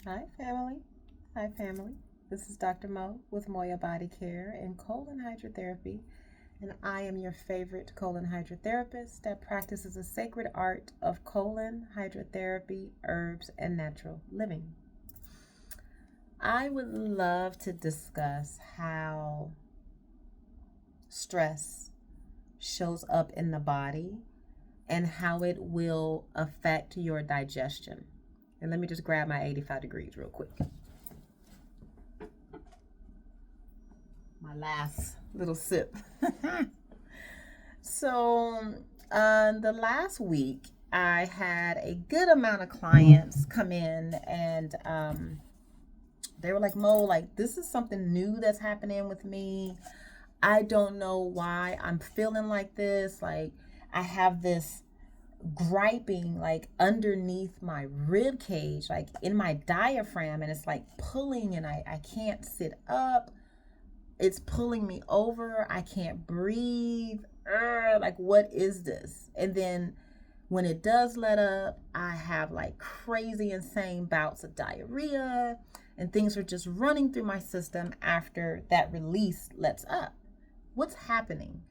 Hi, family. Hi, family. This is Dr. Mo with Moya Body Care and Colon Hydrotherapy, and I am your favorite colon hydrotherapist that practices the sacred art of colon hydrotherapy, herbs, and natural living. I would love to discuss how stress shows up in the body and how it will affect your digestion. And let me just grab my 85 degrees real quick. My last little sip. So, the last week, I had a good amount of clients come in and they were like, Mo, like, this is something new that's happening with me. I don't know why I'm feeling like this. Like, I have this griping like underneath my rib cage, like in my diaphragm, and it's like pulling, and I can't sit up. It's pulling me over. I can't breathe. Like, what is this? And then when it does let up, I have like crazy, insane bouts of diarrhea, and things are just running through my system after that release lets up. What's happening?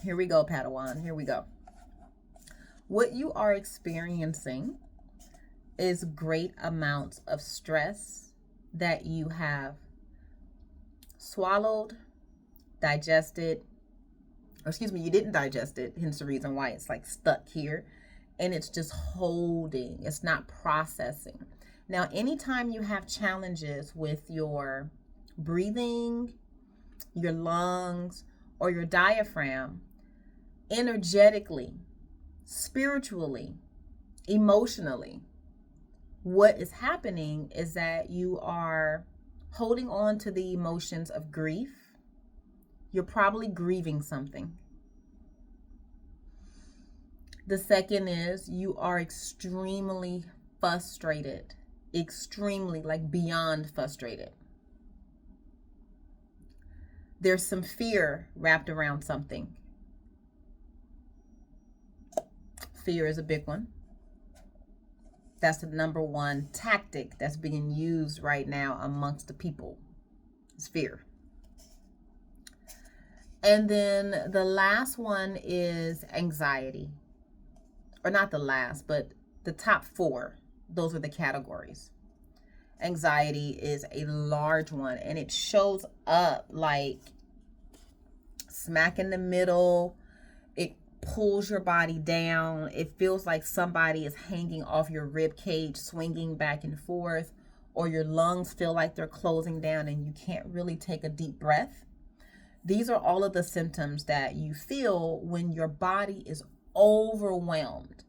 Here we go, Padawan. Here we go. What you are experiencing is great amounts of stress that you have swallowed, digested, or excuse me, you didn't digest it, hence the reason why it's like stuck here, and it's just holding, it's not processing. Now, anytime you have challenges with your breathing, your lungs, or your diaphragm, energetically, spiritually, emotionally, what is happening is that you are holding on to the emotions of grief. You're probably grieving something. The second is you are extremely frustrated, extremely, like beyond frustrated. There's some fear wrapped around something. Fear is a big one. That's the number one tactic that's being used right now amongst the people. It's fear. And then the last one is anxiety. Or not the last, but the top four. Those are the categories. Anxiety is a large one, and it shows up like smack in the middle. It pulls your body down. It feels like somebody is hanging off your rib cage, swinging back and forth, or your lungs feel like they're closing down and you can't really take a deep breath. These are all of the symptoms that you feel when your body is overwhelmed.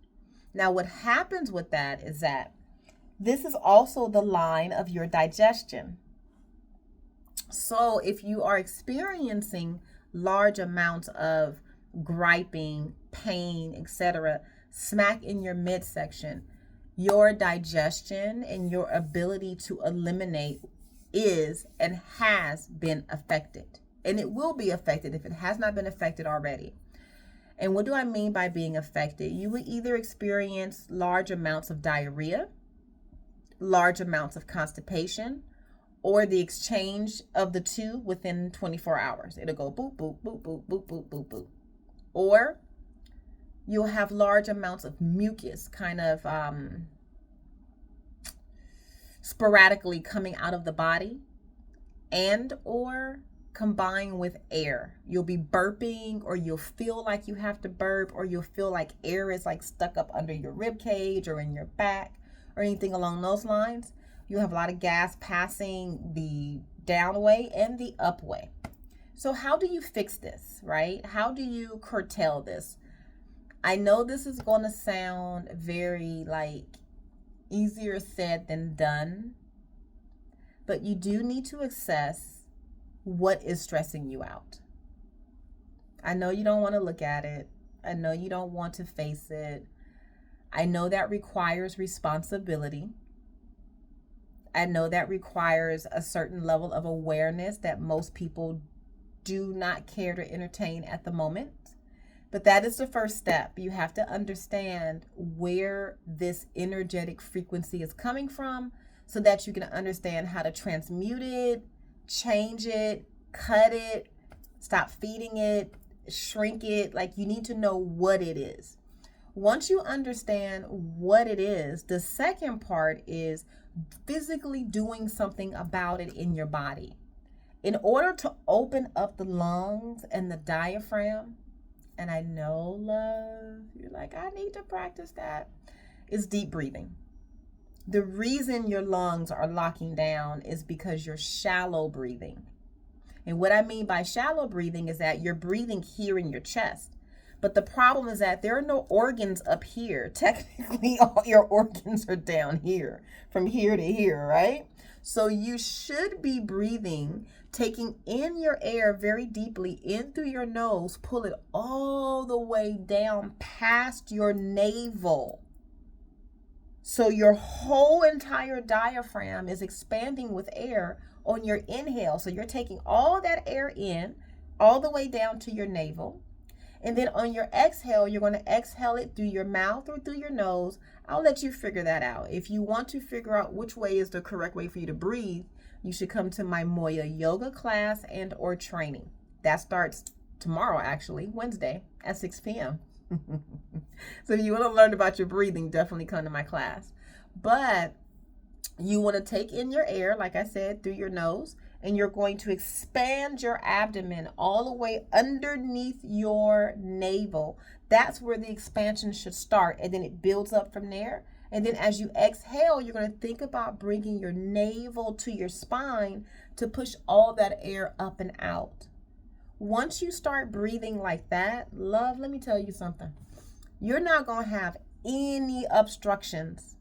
Now, what happens with that is that this is also the line of your digestion. So if you are experiencing large amounts of griping, pain, etc., smack in your midsection, your digestion and your ability to eliminate is and has been affected. And it will be affected if it has not been affected already. And what do I mean by being affected? You will either experience large amounts of diarrhea, large amounts of constipation, or the exchange of the two within 24 hours. It'll go boop, boop, boop, boop, boop, boop, boop, boop. Or you'll have large amounts of mucus kind of sporadically coming out of the body, and or combined with air. You'll be burping, or you'll feel like you have to burp, or you'll feel like air is like stuck up under your rib cage or in your back or anything along those lines. You have a lot of gas passing the down way and the up way. So how do you fix this, right? How do you curtail this? I know this is going to sound very like easier said than done, but you do need to assess what is stressing you out. I know you don't want to look at it. I know you don't want to face it. I know that requires responsibility. I know that requires a certain level of awareness that most people do not care to entertain at the moment. But that is the first step. You have to understand where this energetic frequency is coming from so that you can understand how to transmute it, change it, cut it, stop feeding it, shrink it. Like, you need to know what it is. Once you understand what it is, the second part is physically doing something about it in your body. In order to open up the lungs and the diaphragm, and I know, love, you're like, I need to practice that, is deep breathing. The reason your lungs are locking down is because you're shallow breathing. And what I mean by shallow breathing is that you're breathing here in your chest. But the problem is that there are no organs up here. Technically, all your organs are down here, from here to here, right? So you should be breathing, taking in your air very deeply in through your nose, pull it all the way down past your navel. So your whole entire diaphragm is expanding with air on your inhale. So you're taking all that air in all the way down to your navel. And then on your exhale, you're going to exhale it through your mouth or through your nose. I'll let you figure that out. If you want to figure out which way is the correct way for you to breathe, you should come to my Moya yoga class and or training. That starts tomorrow, actually, Wednesday at 6 p.m. So if you want to learn about your breathing, definitely come to my class. But you want to take in your air, like I said, through your nose. And you're going to expand your abdomen all the way underneath your navel. That's where the expansion should start. And then it builds up from there. And then as you exhale, you're going to think about bringing your navel to your spine to push all that air up and out. Once you start breathing like that, love, let me tell you something. You're not going to have any obstructions.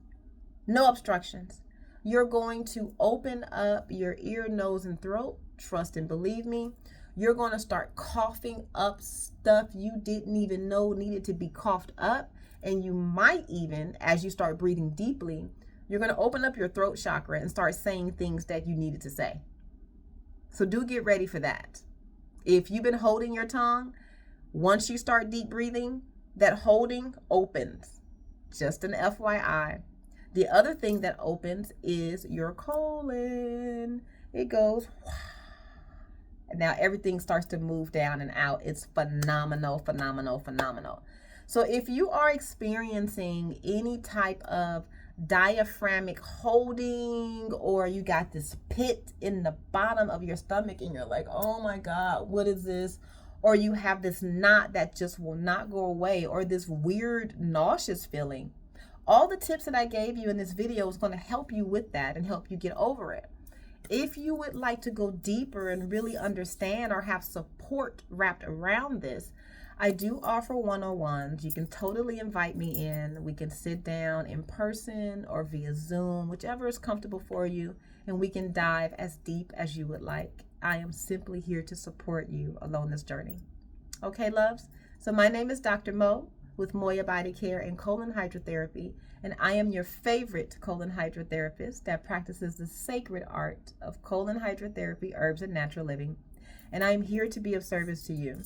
No obstructions. You're going to open up your ear, nose, and throat. Trust and believe me. You're going to start coughing up stuff you didn't even know needed to be coughed up. And you might even, as you start breathing deeply, you're going to open up your throat chakra and start saying things that you needed to say. So do get ready for that. If you've been holding your tongue, once you start deep breathing, that holding opens. Just an FYI. The other thing that opens is your colon. It goes, and now everything starts to move down and out. It's phenomenal, phenomenal, phenomenal. So if you are experiencing any type of diaphragmic holding, or you got this pit in the bottom of your stomach and you're like, oh my God, what is this? Or you have this knot that just will not go away, or this weird nauseous feeling, all the tips that I gave you in this video is going to help you with that and help you get over it. If you would like to go deeper and really understand or have support wrapped around this, I do offer one-on-ones. You can totally invite me in. We can sit down in person or via Zoom, whichever is comfortable for you, and we can dive as deep as you would like. I am simply here to support you along this journey. Okay, loves? So my name is Dr. Mo with Moya Body Care and Colon Hydrotherapy, and I am your favorite colon hydrotherapist that practices the sacred art of colon hydrotherapy, herbs, and natural living. And I am here to be of service to you.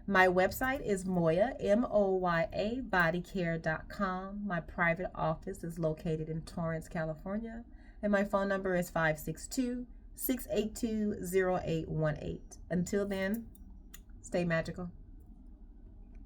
My website is Moya, M-O-Y-A, bodycare.com. My private office is located in Torrance, California, and my phone number is 562-682-0818. Until then, stay magical.